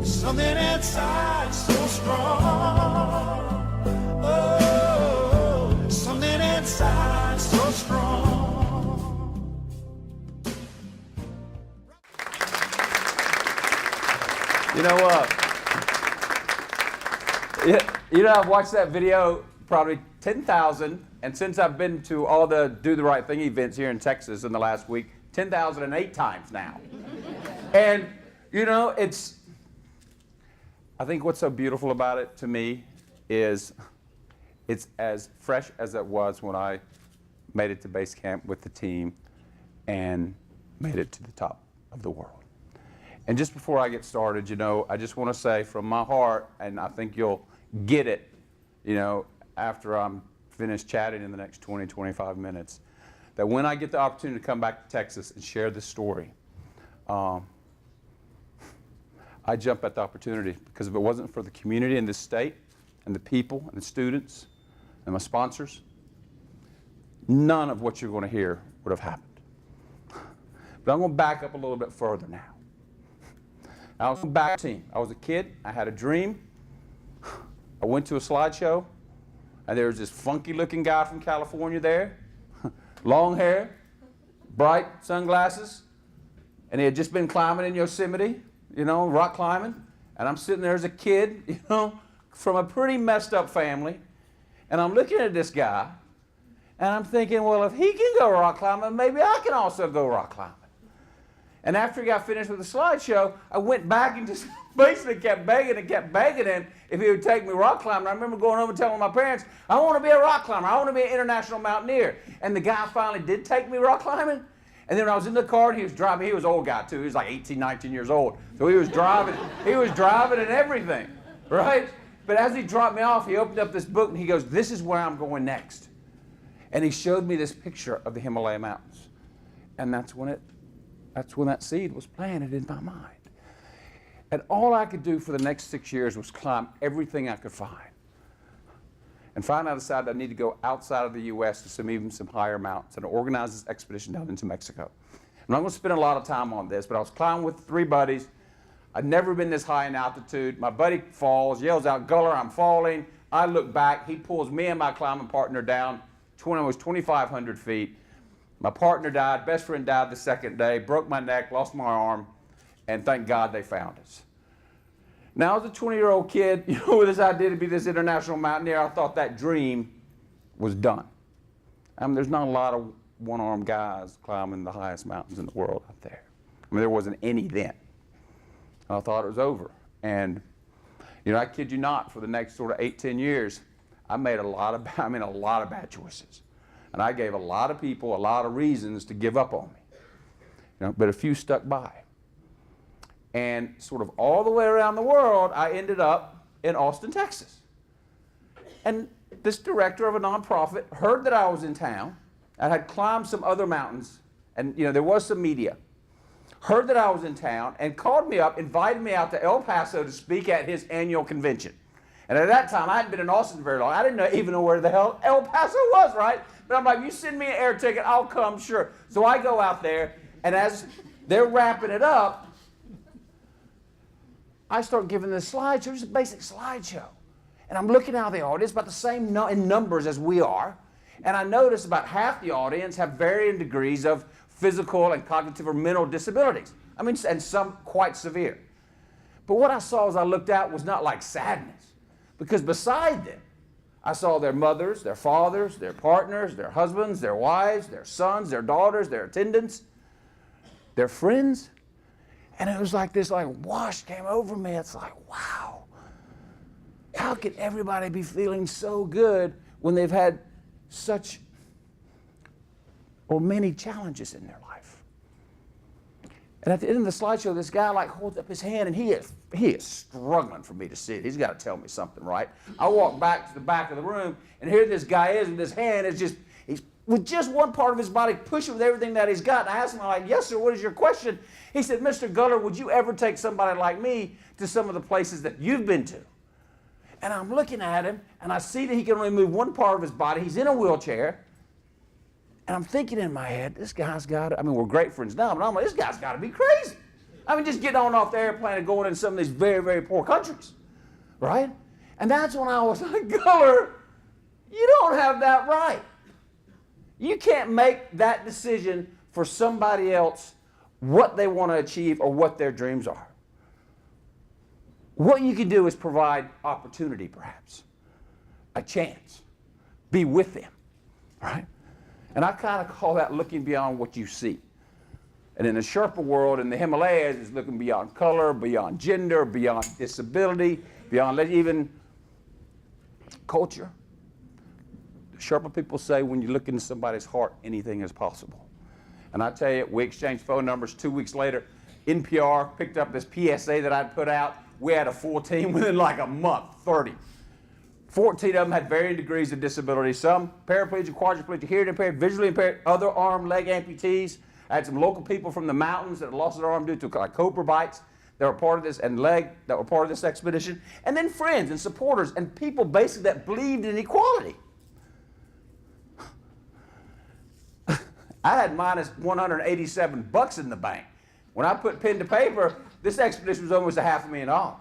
Something inside so strong. Oh, something inside so strong. You know what? I've watched that video probably 10,000, and since I've been to all the Do the Right Thing events here in Texas in the last week, 10,008 times now. And, I think what's so beautiful about it to me is it's as fresh as it was when I made it to base camp with the team and made it to the top of the world. And just before I get started, I just want to say from my heart, and I think you'll get it, after I'm finished chatting in the next 20, 25 minutes, that when I get the opportunity to come back to Texas and share this story, I jump at the opportunity, because if it wasn't for the community in this state and the people and the students and my sponsors, none of what you're going to hear would have happened. But I'm going to back up a little bit further now. I was back team. I was a kid. I had a dream. I went to a slideshow, and there was this funky-looking guy from California there, long hair, bright sunglasses, and he had just been climbing in Yosemite, rock climbing. And I'm sitting there as a kid, from a pretty messed up family, and I'm looking at this guy, and I'm thinking, well, if he can go rock climbing, maybe I can also go rock climbing. And after he got finished with the slideshow, I went back and just basically kept begging him if he would take me rock climbing. I remember going home and telling my parents, I want to be a rock climber. I want to be an international mountaineer. And the guy finally did take me rock climbing. And then when I was in the car and he was driving, he was an old guy too. He was like 18, 19 years old. So he was driving and everything, right? But as he dropped me off, he opened up this book and he goes, this is where I'm going next. And he showed me this picture of the Himalaya Mountains. And that's when that seed was planted in my mind. And all I could do for the next 6 years was climb everything I could find. And finally I decided I need to go outside of the U.S. to some higher mountains, and I organized this expedition down into Mexico. I'm not going to spend a lot of time on this, but I was climbing with 3 buddies. I'd never been this high in altitude. My buddy falls, yells out, Guller, I'm falling. I look back. He pulls me and my climbing partner down almost 2,500 feet. My partner died, best friend died the second day, broke my neck, lost my arm, and thank God they found us. Now, as a 20-year-old kid, with this idea to be this international mountaineer, I thought that dream was done. There's not a lot of one-armed guys climbing the highest mountains in the world out there. There wasn't any then. I thought it was over. And, I kid you not, for the next sort of 8, 10 years, I made a lot of bad choices. And I gave a lot of people a lot of reasons to give up on me. But a few stuck by. And sort of all the way around the world, I ended up in Austin, Texas. And this director of a nonprofit heard that I was in town. I had climbed some other mountains, and there was some media. Heard that I was in town and called me up, invited me out to El Paso to speak at his annual convention. And at that time, I hadn't been in Austin very long. I didn't even know where the hell El Paso was, right? But I'm like, you send me an air ticket, I'll come, sure. So I go out there, and as they're wrapping it up, I start giving this slideshow, just a basic slideshow. And I'm looking out at the audience, about the same in numbers as we are. And I notice about half the audience have varying degrees of physical and cognitive or mental disabilities. And some quite severe. But what I saw as I looked out was not like sadness. Because beside them, I saw their mothers, their fathers, their partners, their husbands, their wives, their sons, their daughters, their attendants, their friends. And it was like this wash came over me. It's like, wow. How can everybody be feeling so good when they've had such or many challenges in their life? And at the end of the slideshow, this guy holds up his hand, and he is struggling for me to see it. He's got to tell me something, right? I walk back to the back of the room, and here this guy is, and his hand is he's with just one part of his body pushing with everything that he's got. And I asked him, yes, sir, what is your question? He said, Mr. Guller, would you ever take somebody like me to some of the places that you've been to? And I'm looking at him, and I see that he can only move one part of his body. He's in a wheelchair. And I'm thinking in my head, this guy's got to, we're great friends now, but I'm like, this guy's got to be crazy. I mean, just getting on off the airplane and going into some of these very, very poor countries, right? And that's when I was like, Guller, you don't have that right. You can't make that decision for somebody else what they want to achieve or what their dreams are. What you can do is provide opportunity, perhaps, a chance, be with them, right? And I kind of call that looking beyond what you see. And in the Sherpa world, in the Himalayas, it's looking beyond color, beyond gender, beyond disability, beyond even culture. The Sherpa people say when you look into somebody's heart, anything is possible. And I tell you, we exchanged phone numbers. 2 weeks later, NPR picked up this PSA that I'd put out. We had a full team within like a month, 30. 14 of them had varying degrees of disability. Some paraplegic, quadriplegic, hearing impaired, visually impaired, other arm, leg amputees. I had some local people from the mountains that had lost their arm due to like cobra bites that were part of this, and leg that were part of this expedition. And then friends and supporters and people basically that believed in equality. I had minus $187 in the bank. When I put pen to paper, this expedition was almost $500,000.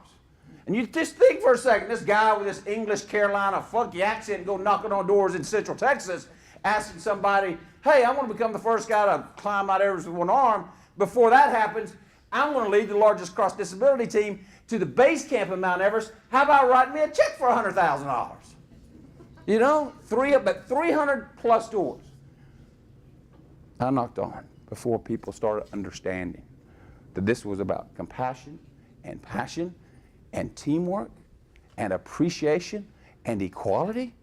And you just think for a second, this guy with this English Carolina funky accent go knocking on doors in Central Texas, asking somebody, hey, I want to become the first guy to climb Mount Everest with one arm. Before that happens, I'm going to lead the largest cross-disability team to the base camp in Mount Everest. How about writing me a check for $100,000? You know, 300 plus doors I knocked on before people started understanding that this was about compassion and passion and teamwork and appreciation and equality.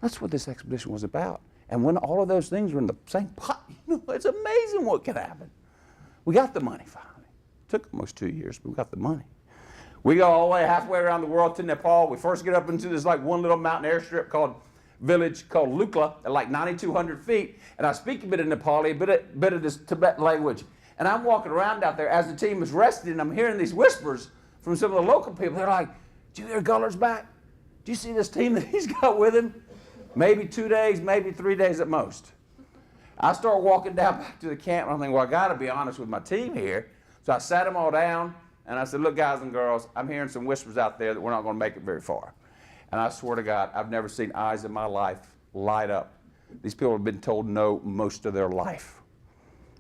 That's what this expedition was about. And when all of those things were in the same pot, you know, it's amazing what can happen. We got the money finally. It took almost 2 years, but we got the money. We go all the way halfway around the world to Nepal. We first get up into this like one little mountain airstrip village called Lukla at like 9,200 feet. And I speak a bit of Nepali, a bit of this Tibetan language. And I'm walking around out there as the team is resting, and I'm hearing these whispers from some of the local people. They're like, do you hear Guller's back? Do you see this team that he's got with him? Maybe 2 days, maybe 3 days at most. I start walking down back to the camp, and I'm thinking, well, I got to be honest with my team here. So I sat them all down, and I said, look, guys and girls, I'm hearing some whispers out there that we're not going to make it very far. And I swear to God, I've never seen eyes in my life light up. These people have been told no most of their life.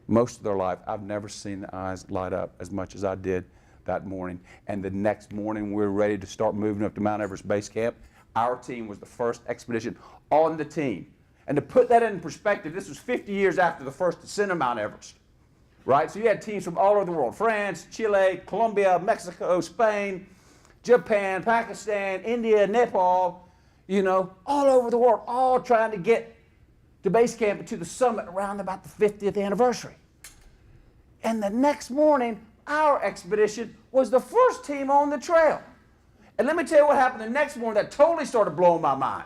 Most of their life, I've never seen the eyes light up as much as I did that morning. And the next morning, we were ready to start moving up to Mount Everest Base Camp. Our team was the first expedition on the team. And to put that in perspective, this was 50 years after the first ascent of Mount Everest, right? So you had teams from all over the world: France, Chile, Colombia, Mexico, Spain, Japan, Pakistan, India, Nepal, you know, all over the world, all trying to get to base camp and to the summit around about the 50th anniversary. And the next morning, our expedition was the first team on the trail. And let me tell you what happened the next morning that totally started blowing my mind.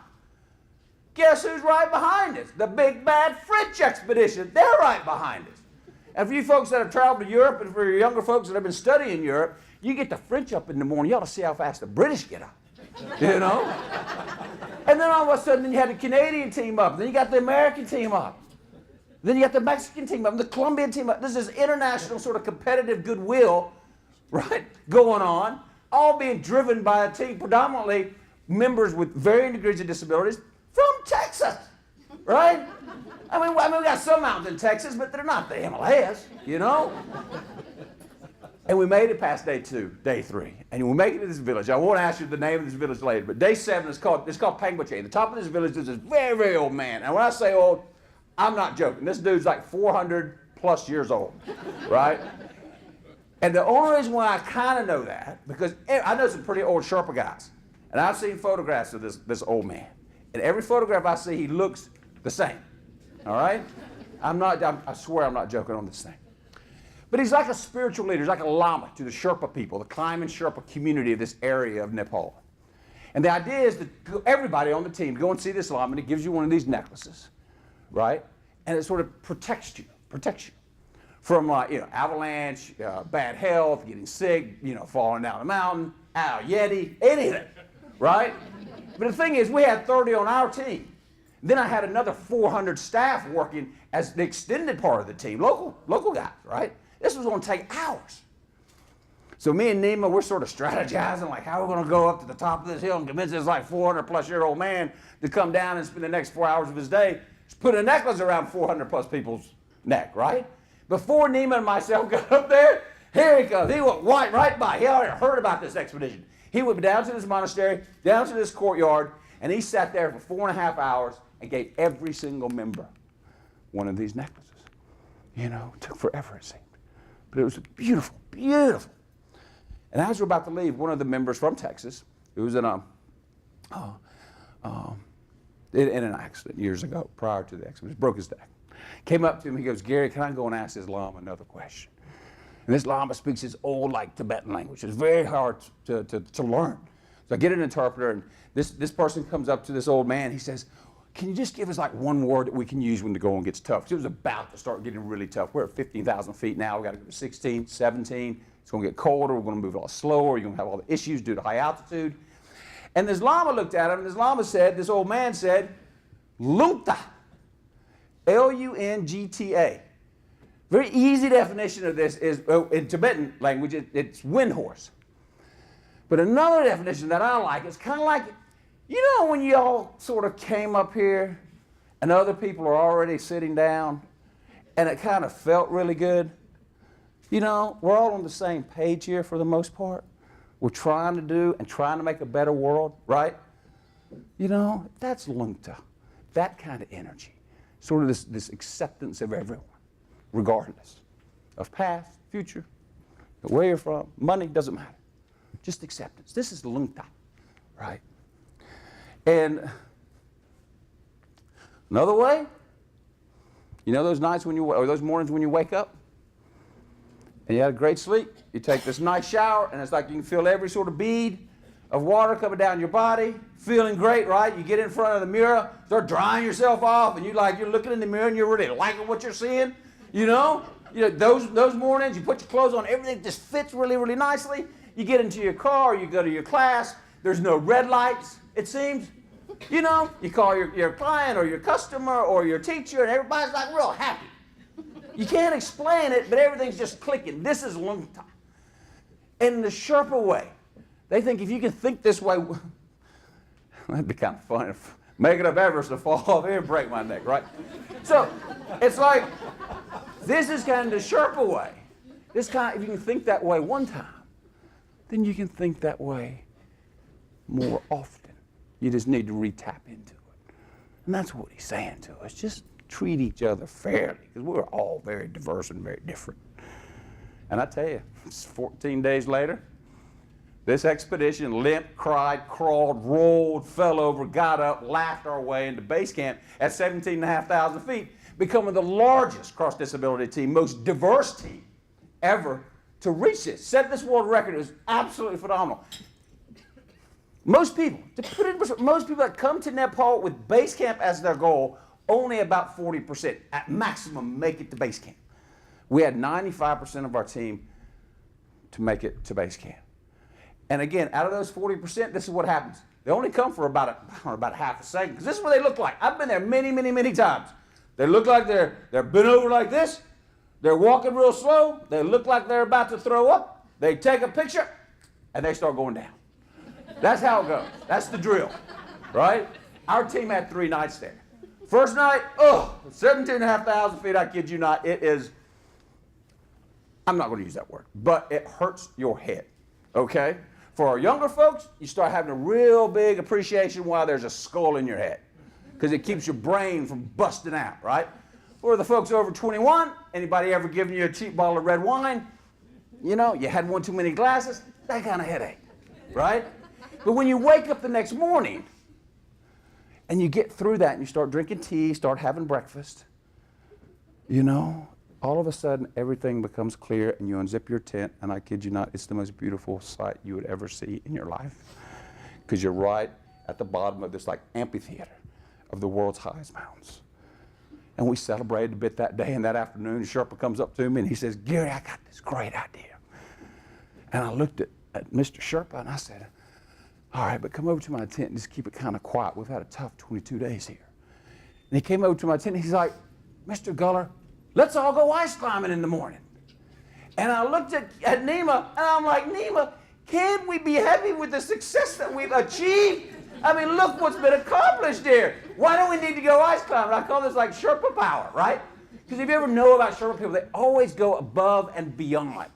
Guess who's right behind us? The big bad French expedition. They're right behind us. And for you folks that have traveled to Europe, and for your younger folks that have been studying Europe, you get the French up in the morning, you ought to see how fast the British get up. You know? And then all of a sudden you had the Canadian team up, then you got the American team up. Then you got the Mexican team up, and the Colombian team up. This is international sort of competitive goodwill, right, going on, all being driven by a team, predominantly members with varying degrees of disabilities from Texas, right? I mean, we got some mountains in Texas, but they're not the Himalayas, you know? And we made it past day 2, day 3, and we make it to this village. I won't ask you the name of this village later, but day 7 is called Pangboche. The top of this village is this very, very old man. And when I say old, I'm not joking. This dude's like 400 plus years old, right? And the only reason why I kind of know that, because I know some pretty old Sherpa guys, and I've seen photographs of this old man. And every photograph I see, he looks the same, all right? I swear I'm not joking on this thing. But he's like a spiritual leader. He's like a lama to the Sherpa people, the climbing Sherpa community of this area of Nepal. And the idea is that everybody on the team go and see this lama, and he gives you one of these necklaces, right? And it sort of protects you from avalanche, bad health, getting sick, falling down the mountain, Yeti, anything, right? But the thing is, we had 30 on our team. Then I had another 400 staff working as the extended part of the team, local guys, right? This was going to take hours. So me and Nima, we're sort of strategizing, like how we're going to go up to the top of this hill and convince this like 400-plus-year-old man to come down and spend the next 4 hours of his day, put a necklace around 400-plus people's neck, right? Before Nima and myself got up there, here he comes. He went right by. He already heard about this expedition. He went down to this monastery, down to this courtyard, and he sat there for 4.5 hours and gave every single member one of these necklaces. You know, it took forever, it seemed. But it was beautiful, beautiful. And as we're about to leave, one of the members from Texas, who was in an accident years ago, prior to the accident, broke his neck, came up to him. He goes, Gary, can I go and ask this Lama another question? And this Lama speaks this old, like, Tibetan language. It's very hard to learn. So I get an interpreter, and this person comes up to this old man. He says, can you just give us like one word that we can use when the going gets tough? 'Cause it was about to start getting really tough. We're at 15,000 feet now. We've got to go to 16, 17. It's going to get colder. We're going to move a lot slower. You're going to have all the issues due to high altitude. And this Lama looked at him, and this Lama said, this old man said, Lungta, L-U-N-G-T-A. Very easy definition of this is, in Tibetan language, it's wind horse. But another definition that I like is kind of like, you know when you all sort of came up here and other people are already sitting down and it kind of felt really good? You know, we're all on the same page here for the most part. We're trying to do and trying to make a better world, right? You know, that's Lungta, that kind of energy. Sort of this acceptance of everyone, regardless of past, future, where you're from, money, doesn't matter. Just acceptance. This is Lungta, right? And another way, you know those nights when you, or those mornings when you wake up and you had a great sleep, you take this nice shower and it's like you can feel every sort of bead of water coming down your body, feeling great, right? You get in front of the mirror, start drying yourself off, and you're looking in the mirror and you're really liking what you're seeing, you know? Those mornings, you put your clothes on, everything just fits really, really nicely. You get into your car, you go to your class, there's no red lights, it seems. You know, you call your client or your customer or your teacher, and everybody's like real happy. You can't explain it, but everything's just clicking. This is Lungta. In the Sherpa way, they think if you can think this way, that'd be kind of fun. If making up Everest to fall off here and break my neck, right? So it's like, this is kind of the Sherpa way. If you can think that way one time, then you can think that way more often. You just need to re-tap into it. And that's what he's saying to us. Just treat each other fairly, because we're all very diverse and very different. And I tell you, it's 14 days later, this expedition limped, cried, crawled, rolled, fell over, got up, laughed our way into base camp at 17,500 feet, becoming the largest cross-disability team, most diverse team ever to reach this. Set this world record. It was absolutely phenomenal. Most people, to put it in perspective, most people that come to Nepal with base camp as their goal, only about 40% at maximum make it to base camp. We had 95% of our team to make it to base camp. And again, out of those 40%, this is what happens. They only come for about half a second, because this is what they look like. I've been there many, many, many times. They look like they're bent over like this. They're walking real slow. They look like they're about to throw up. They take a picture, and they start going down. That's how it goes. That's the drill, right? Our team had 3 nights there. First night, 17,500 feet, I kid you not. It is, I'm not going to use that word, but it hurts your head, okay? For our younger folks, you start having a real big appreciation why there's a skull in your head, because it keeps your brain from busting out, right? For the folks over 21, anybody ever given you a cheap bottle of red wine? You know, you had one too many glasses, that kind of headache, right? But when you wake up the next morning and you get through that and you start drinking tea, start having breakfast, you know, all of a sudden everything becomes clear and you unzip your tent, and I kid you not, it's the most beautiful sight you would ever see in your life, because you're right at the bottom of this like amphitheater of the world's highest mountains. And we celebrated a bit that day, and that afternoon Sherpa comes up to me and he says, Gary, I got this great idea. And I looked at Mr. Sherpa and I said, all right, but come over to my tent and just keep it kind of quiet. We've had a tough 22 days here. And he came over to my tent and he's like, Mr. Guller, let's all go ice climbing in the morning. And I looked at Nima, and I'm like, Nima, can't we be happy with the success that we've achieved? I mean, look what's been accomplished here. Why don't we need to go ice climbing? I call this like Sherpa power, right? Because if you ever know about Sherpa people, they always go above and beyond.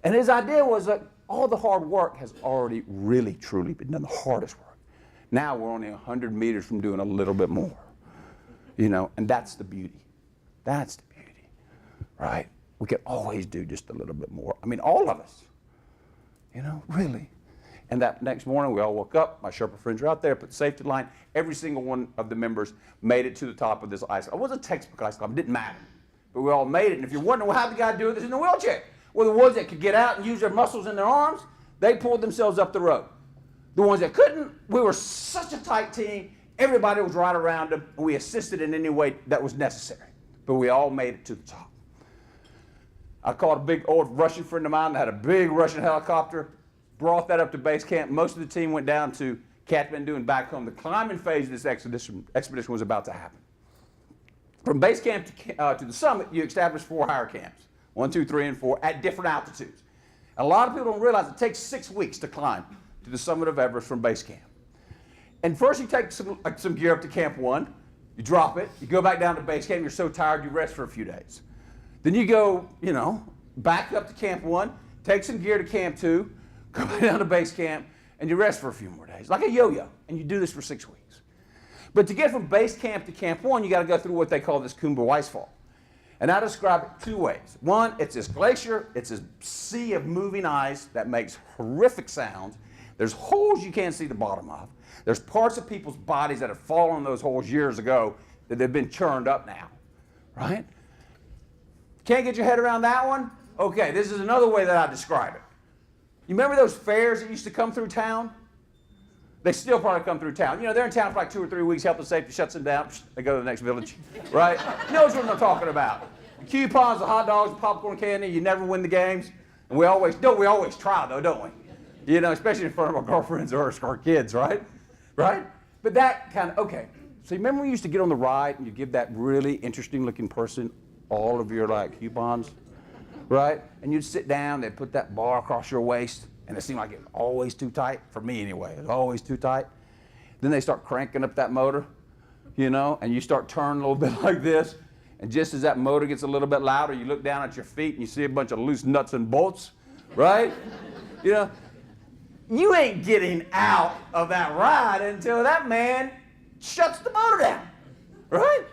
And his idea was that all the hard work has already really, truly been done, the hardest work. Now we're only 100 meters from doing a little bit more, and that's the beauty. That's the beauty, right? We can always do just a little bit more. I mean, all of us, really. And that next morning, we all woke up. My Sherpa friends were out there, put the safety line. Every single one of the members made it to the top of this ice climb. It wasn't a textbook ice climb. It didn't matter. But we all made it. And if you're wondering, well, how'd the guy do this in a wheelchair? Well, the ones that could get out and use their muscles in their arms, they pulled themselves up the road. The ones that couldn't, we were such a tight team. Everybody was right around them, and we assisted in any way that was necessary. But we all made it to the top. I called a big old Russian friend of mine that had a big Russian helicopter, brought that up to base camp. Most of the team went down to Kathmandu and back home. The climbing phase of this expedition was about to happen. From base camp to the summit, you establish 4 higher camps, 1, 2, 3, and 4, at different altitudes. And a lot of people don't realize it takes 6 weeks to climb to the summit of Everest from base camp. And first you take some gear up to camp 1, you drop it, you go back down to base camp, you're so tired you rest for a few days. Then you go, back up to camp 1, take some gear to camp 2, go back down to base camp, and you rest for a few more days, like a yo-yo, and you do this for 6 weeks. But to get from base camp to camp 1, you got to go through what they call this Khumbu ice fall. And I describe it 2 ways. One, it's this glacier, it's this sea of moving ice that makes horrific sounds. There's holes you can't see the bottom of. There's parts of people's bodies that have fallen in those holes years ago that they've been churned up now, right? Can't get your head around that one? Okay, this is another way that I describe it. You remember those fairs that used to come through town? They still probably come through town. They're in town for like 2 or 3 weeks, health and safety shuts them down, they go to the next village, right? Knows what I'm talking about. The coupons, the hot dogs, the popcorn candy, you never win the games. And we always try though, don't we? Especially in front of our girlfriends or our kids, right? Right? But that kind of, okay. So you remember we used to get on the ride and you give that really interesting looking person all of your coupons, right? And you'd sit down, they'd put that bar across your waist, and it seemed like it was always too tight, for me anyway, it was always too tight. Then they start cranking up that motor, and you start turning a little bit like this, and just as that motor gets a little bit louder, you look down at your feet and you see a bunch of loose nuts and bolts, right? You ain't getting out of that ride until that man shuts the motor down, right?